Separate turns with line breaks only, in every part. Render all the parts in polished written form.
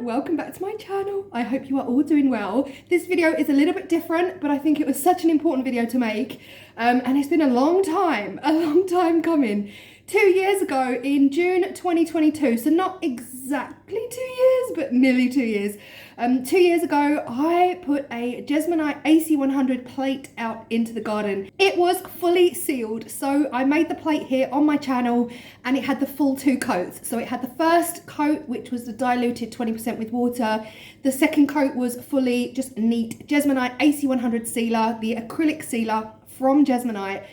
welcome back to my channel. I hope you are all doing well. This video is a little bit different, but I think it was such an important video to make. And it's been a long time coming. 2 years ago in June 2022, so not exactly 2 years, but nearly 2 years. 2 years ago, I put a Jesmonite AC100 plate out into the garden. It was fully sealed, so I made the plate here on my channel and it had the full 2 coats. So it had the first coat, which was the diluted 20% with water. The second coat was fully just neat Jesmonite AC100 sealer, the acrylic sealer from Jesmonite.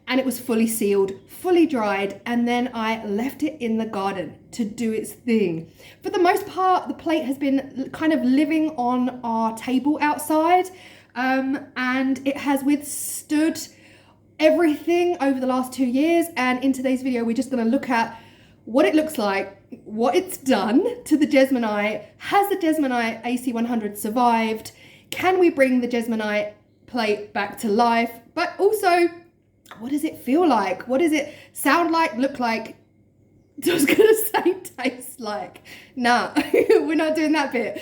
And it was fully sealed, fully dried, and then I left it in the garden to do its thing. For the most part, the plate has been kind of living on our table outside, and it has withstood everything over the last 2 years. And in today's video, we're just gonna look at what it looks like, what it's done to the Jesmonite. Has the Jesmonite AC100 survived? Can we bring the Jesmonite plate back to life? But also, what does it feel like? What does it sound like, look like? I was gonna say taste like. Nah, we're not doing that bit.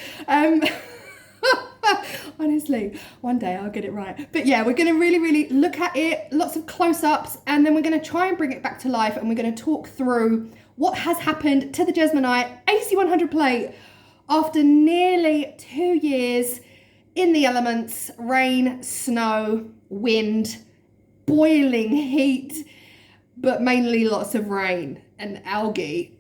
Honestly, one day I'll get it right. But yeah, we're gonna really look at it, lots of close-ups, and then we're gonna try and bring it back to life, and we're gonna talk through what has happened to the Jesmonite AC100 plate after nearly 2 years in the elements, rain, snow, wind, boiling heat, but mainly lots of rain and algae.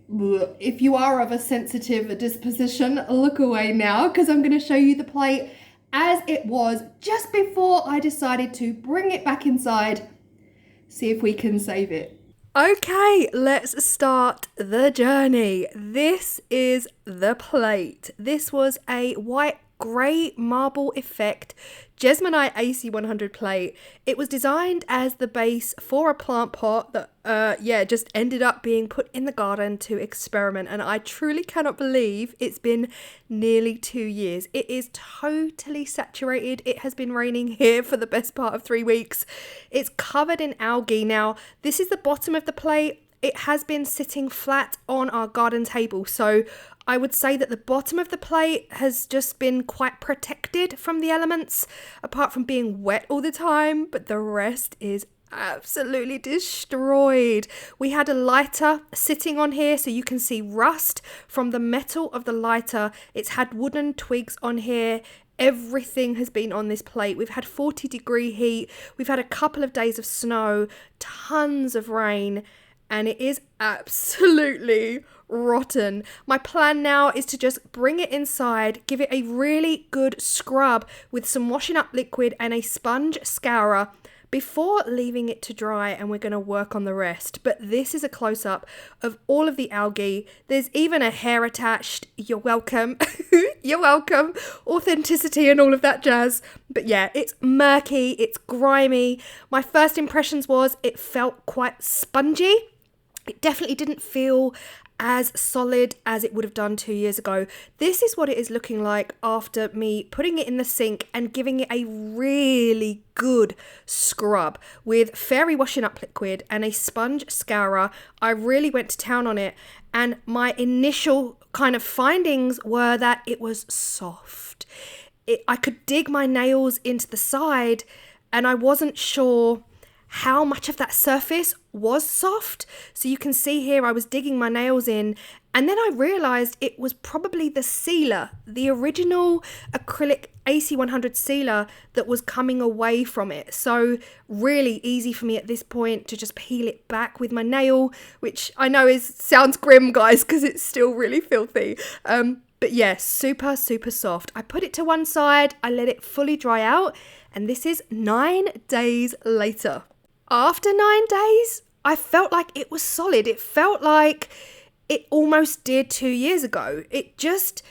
If you are of a sensitive disposition, look away now, because I'm going to show you the plate as it was just before I decided to bring it back inside. See if we can save it. Okay, let's start the journey. This is the plate. This was a white grey marble effect Jesmonite AC100 plate. It was designed as the base for a plant pot that just ended up being put in the garden to experiment, and I truly cannot believe it's been nearly 2 years. It is totally saturated. It has been raining here for the best part of 3 weeks. It's covered in algae. Now, this is the bottom of the plate. It has been sitting flat on our garden table, so I would say that the bottom of the plate has just been quite protected from the elements, apart from being wet all the time, but the rest is absolutely destroyed. We had a lighter sitting on here, so you can see rust from the metal of the lighter. It's had wooden twigs on here. Everything has been on this plate. We've had 40-degree heat. We've had a couple of days of snow, tons of rain, and it is absolutely rotten. My plan now is to just bring it inside, give it a really good scrub with some washing up liquid and a sponge scourer before leaving it to dry, and we're going to work on the rest. But this is a close-up of all of the algae. There's even a hair attached. You're welcome. You're welcome. Authenticity and all of that jazz. But yeah, it's murky, it's grimy. My first impressions was it felt quite spongy. It definitely didn't feel as solid as it would have done 2 years ago. This is what it is looking like after me putting it in the sink and giving it a really good scrub with fairy washing up liquid and a sponge scourer. I really went to town on it, and my initial kind of findings were that it was soft. I could dig my nails into the side, and I wasn't sure how much of that surface was soft. So you can see here I was digging my nails in, and then I realized it was probably the sealer, the original acrylic AC100 sealer, that was coming away from it. So really easy for me at this point to just peel it back with my nail, which I know sounds grim, guys, because it's still really filthy. But yeah, super soft. I put it to one side, I let it fully dry out, and this is 9 days later. After 9 days, I felt like it was solid. It felt like it almost did 2 years ago. It just,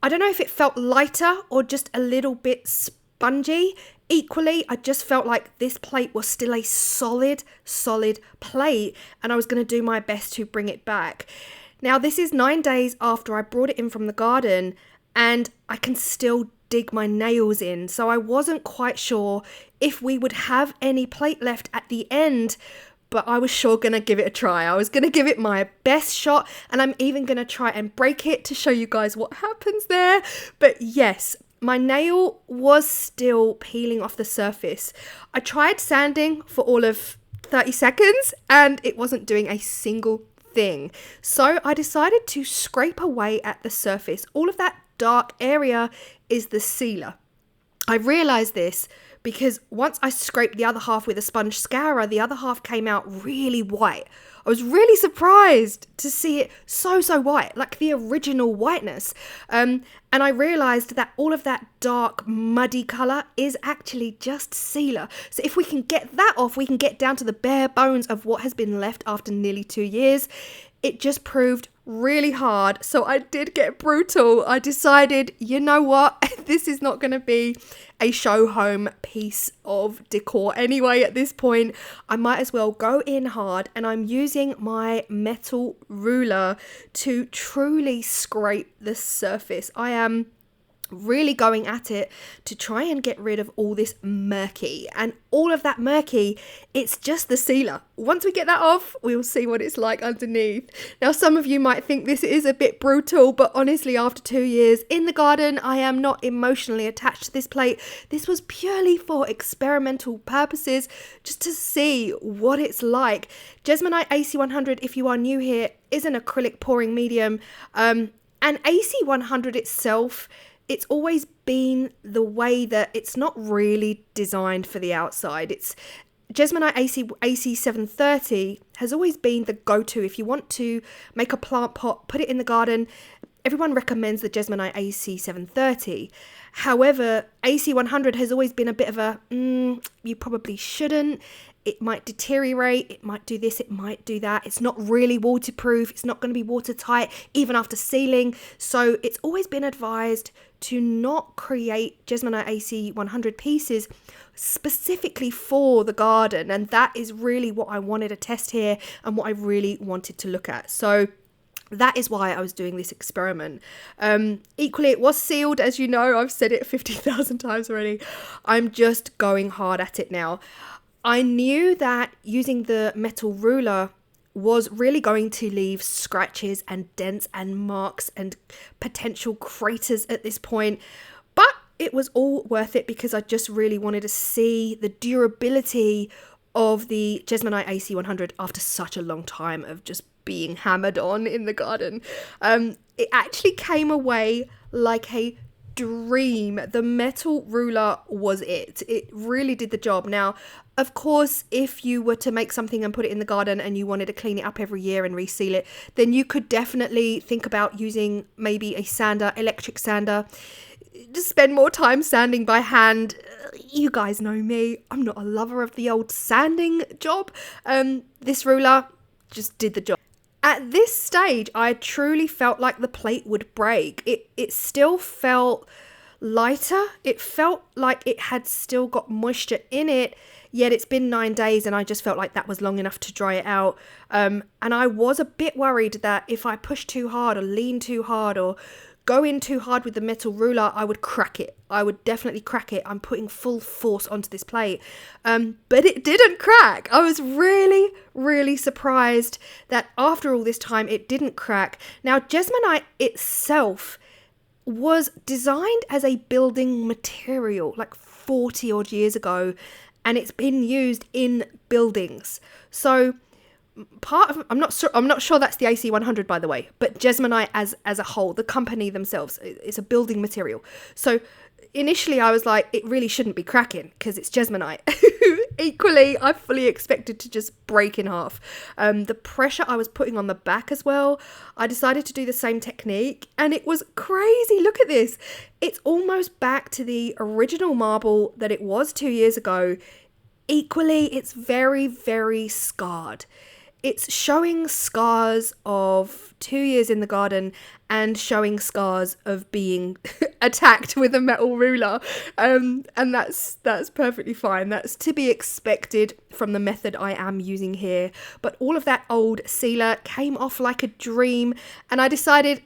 I don't know if it felt lighter or just a little bit spongy. Equally, I just felt like this plate was still a solid plate, and I was going to do my best to bring it back. Now, this is 9 days after I brought it in from the garden, and I can still dig my nails in. So I wasn't quite sure if we would have any plate left at the end, but I was sure gonna give it a try. I was gonna give it my best shot, and I'm even gonna try and break it to show you guys what happens there. But yes, my nail was still peeling off the surface. I tried sanding for all of 30 seconds and it wasn't doing a single thing. So I decided to scrape away at the surface. All of that dark area is the sealer. I realized this because once I scraped the other half with a sponge scourer, the other half came out really white. I was really surprised to see it so white, like the original whiteness. And I realized that all of that dark, muddy color is actually just sealer. So if we can get that off, we can get down to the bare bones of what has been left after nearly 2 years. It just proved really hard. So I did get brutal. I decided, you know what? This is not going to be a show home piece of decor anyway at this point. I might as well go in hard, and I'm using my metal ruler to truly scrape the surface. I am really going at it to try and get rid of all this murky, and all of that murky, it's just the sealer. Once we get that off, we'll see what it's like underneath. Now, some of you might think this is a bit brutal, but honestly, after 2 years in the garden, I am not emotionally attached to this plate. This was purely for experimental purposes, just to see what it's like. Jesmonite AC100, if you are new here, is an acrylic pouring medium, and AC100 itself, it's always been the way that it's not really designed for the outside. It's Jesmonite AC730 has always been the go-to if you want to make a plant pot, put it in the garden. Everyone recommends the Jesmonite AC730. However, AC100 has always been a bit of a, you probably shouldn't. It might deteriorate, it might do this, it might do that. It's not really waterproof, it's not going to be watertight even after sealing. So it's always been advised to not create Jesmonite AC100 pieces specifically for the garden. And that is really what I wanted to test here and what I really wanted to look at. So that is why I was doing this experiment. Equally, it was sealed, as you know. I've said it 50,000 times already. I'm just going hard at it now. I knew that using the metal ruler was really going to leave scratches and dents and marks and potential craters at this point, but it was all worth it because I just really wanted to see the durability of the Jesmonite AC100 after such a long time of just being hammered on in the garden. It actually came away like a dream. The metal ruler was it. It really did the job. Now, of course, if you were to make something and put it in the garden and you wanted to clean it up every year and reseal it, then you could definitely think about using maybe a sander, electric sander. Just spend more time sanding by hand. You guys know me. I'm not a lover of the old sanding job. This ruler just did the job. At this stage, I truly felt like the plate would break. It still felt lighter. It felt like it had still got moisture in it, yet it's been 9 days and I just felt like that was long enough to dry it out. And I was a bit worried that if I push too hard or lean too hard or go in too hard with the metal ruler, I would crack it. I would definitely crack it. I'm putting full force onto this plate. But it didn't crack. I was really surprised that after all this time, it didn't crack. Now, Jesmonite itself was designed as a building material like 40 odd years ago, and it's been used in buildings. So part of, I'm not sure that's the AC100, by the way, but Jesmonite as a whole, the company themselves, it's a building material. So initially I was like, it really shouldn't be cracking because it's Jesmonite. Equally, I fully expected to just break in half. The pressure I was putting on the back as well, I decided to do the same technique and it was crazy. Look at this. It's almost back to the original marble that it was 2 years ago. Equally, it's very scarred. It's showing scars of 2 years in the garden and showing scars of being attacked with a metal ruler. And that's perfectly fine. That's to be expected from the method I am using here. But all of that old sealer came off like a dream. And I decided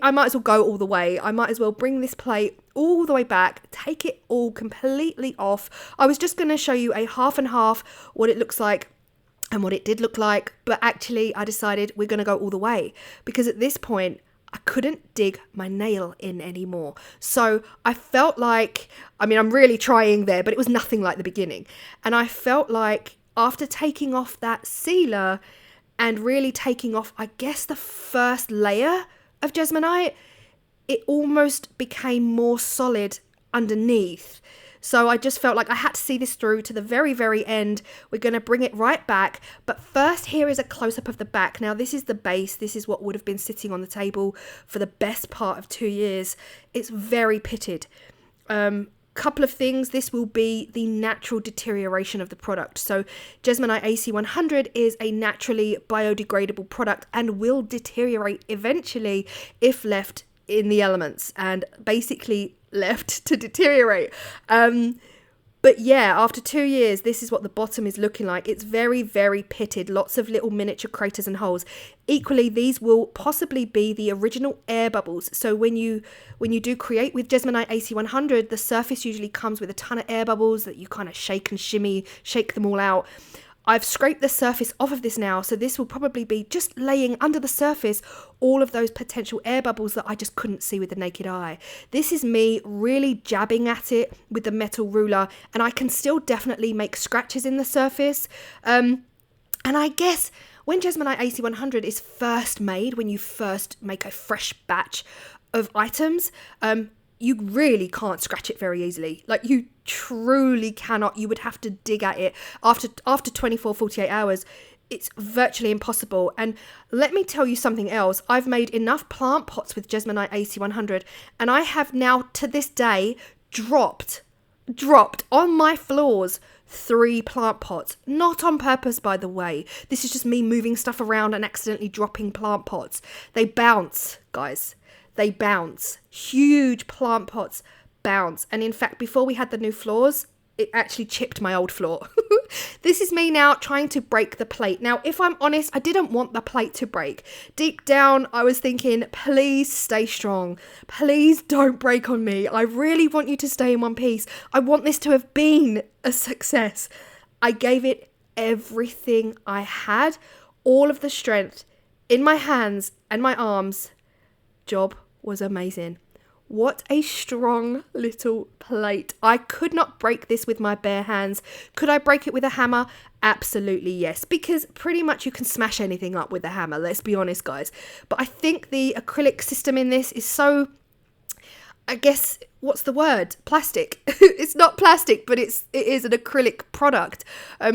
I might as well go all the way. I might as well bring this plate all the way back, take it all completely off. I was just going to show you a half and half, what it looks like and what it did look like. But actually I decided we're going to go all the way, because at this point I couldn't dig my nail in anymore. So I felt like, I mean, I'm really trying there, but it was nothing like the beginning. And I felt like after taking off that sealer and really taking off, I guess, the first layer of Jesmonite, it almost became more solid underneath. So I just felt like I had to see this through to the very, very end. We're going to bring it right back. But first, here is a close-up of the back. Now, this is the base. This is what would have been sitting on the table for the best part of 2 years. It's very pitted. Couple of things. This will be the natural deterioration of the product. So Jesmonite AC100 is a naturally biodegradable product and will deteriorate eventually if left in the elements and basically left to deteriorate. But yeah, after 2 years, this is what the bottom is looking like. It's very, very pitted, lots of little miniature craters and holes. Equally, these will possibly be the original air bubbles. So when you do create with Jesmonite AC100, the surface usually comes with a ton of air bubbles that you kind of shake and shimmy, shake them all out. I've scraped the surface off of this now, so this will probably be just laying under the surface all of those potential air bubbles that I just couldn't see with the naked eye. This is me really jabbing at it with the metal ruler, and I can still definitely make scratches in the surface. And I guess when Jesmonite AC100 is first made, when you first make a fresh batch of items, you really can't scratch it very easily. Like, you truly cannot. You would have to dig at it after 24, 48 hours. It's virtually impossible. And let me tell you something else. I've made enough plant pots with Jesmonite AC100, and I have now to this day dropped on my floors 3 plant pots. Not on purpose, by the way. This is just me moving stuff around and accidentally dropping plant pots. They bounce, guys. They bounce. Huge plant pots bounce. And in fact, before we had the new floors, it actually chipped my old floor. This is me now trying to break the plate. Now, if I'm honest, I didn't want the plate to break. Deep down, I was thinking, please stay strong. Please don't break on me. I really want you to stay in one piece. I want this to have been a success. I gave it everything I had, all of the strength in my hands and my arms. Job was amazing. What a strong little plate. I could not break this with my bare hands. Could I break it with a hammer? Absolutely yes, because pretty much you can smash anything up with a hammer, let's be honest, guys. But I think the acrylic system in this is so, I guess, what's the word? Plastic. It's not plastic, but it is an acrylic product.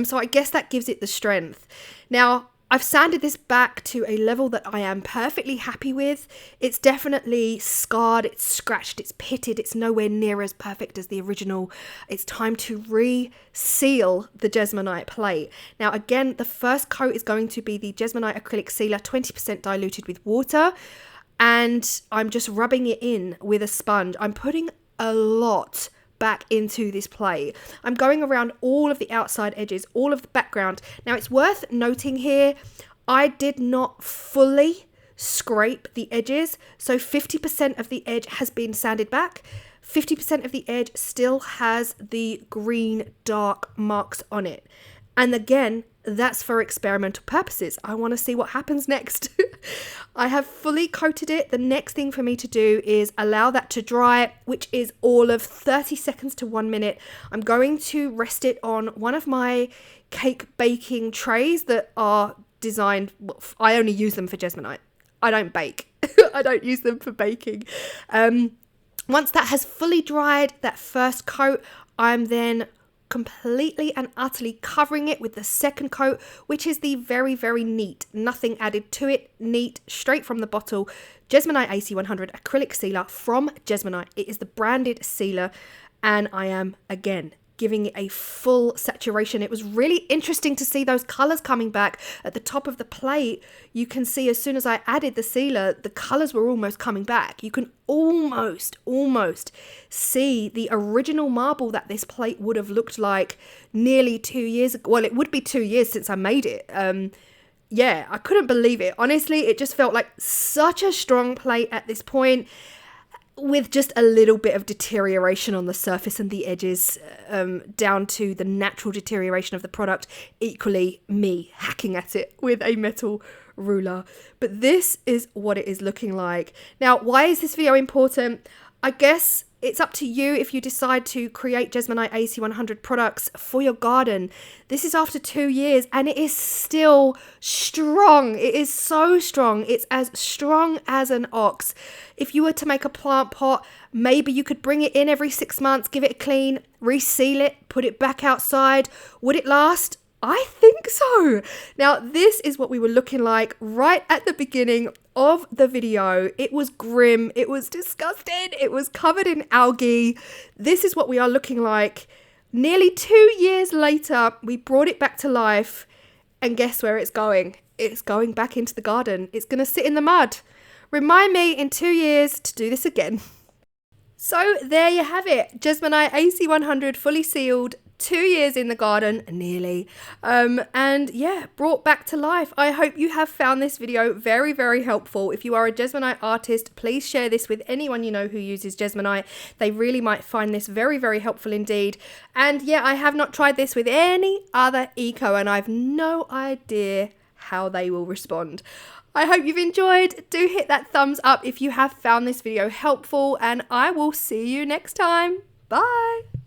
So I guess that gives it the strength. Now, I've sanded this back to a level that I am perfectly happy with. It's definitely scarred, it's scratched, it's pitted, it's nowhere near as perfect as the original. It's time to reseal the Jesmonite plate. Now again, the first coat is going to be the Jesmonite acrylic sealer, 20% diluted with water. And I'm just rubbing it in with a sponge. I'm putting a lot back into this plate. I'm going around all of the outside edges, all of the background. Now it's worth noting here, I did not fully scrape the edges. So 50% of the edge has been sanded back. 50% of the edge still has the green dark marks on it. And again, that's for experimental purposes. I want to see what happens next. I have fully coated it. The next thing for me to do is allow that to dry, which is all of 30 seconds to 1 minute. I'm going to rest it on one of my cake baking trays that are designed, I only use them for Jesmonite. I don't bake. I don't use them for baking. Once that has fully dried, that first coat, I'm then completely and utterly covering it with the second coat, which is the very, very neat, nothing added to it, neat, straight from the bottle, Jesmonite AC100 acrylic sealer from Jesmonite. It is the branded sealer, and I am again giving it a full saturation. It was really interesting to see those colors coming back at the top of the plate. You can see as soon as I added the sealer, the colors were almost coming back. You can almost see the original marble that this plate would have looked like nearly 2 years ago. Well, it would be 2 years since I made it. Yeah, I couldn't believe it. Honestly, it just felt like such a strong plate at this point. with just a little bit of deterioration on the surface and the edges, down to the natural deterioration of the product, equally me hacking at it with a metal ruler. But this is what it is looking like. Now, why is this video important? I guess it's up to you if you decide to create Jesmonite AC100 products for your garden. This is after 2 years and it is still strong. It is so strong. It's as strong as an ox. If you were to make a plant pot, maybe you could bring it in every 6 months, give it a clean, reseal it, put it back outside. Would it last? I think so. Now, this is what we were looking like right at the beginning of the video. It was grim. It was disgusting. It was covered in algae. This is what we are looking like. Nearly 2 years later, we brought it back to life. And guess where it's going? It's going back into the garden. It's going to sit in the mud. Remind me in 2 years to do this again. So there you have it. Jesmonite AC100 fully sealed. 2 years in the garden, nearly, and yeah, brought back to life. I hope you have found this video very, very helpful. If you are a Jesmonite artist, please share this with anyone you know who uses Jesmonite. They really might find this very, very helpful indeed. And yeah, I have not tried this with any other eco, and I've no idea how they will respond. I hope you've enjoyed. Do hit that thumbs up if you have found this video helpful, and I will see you next time. Bye.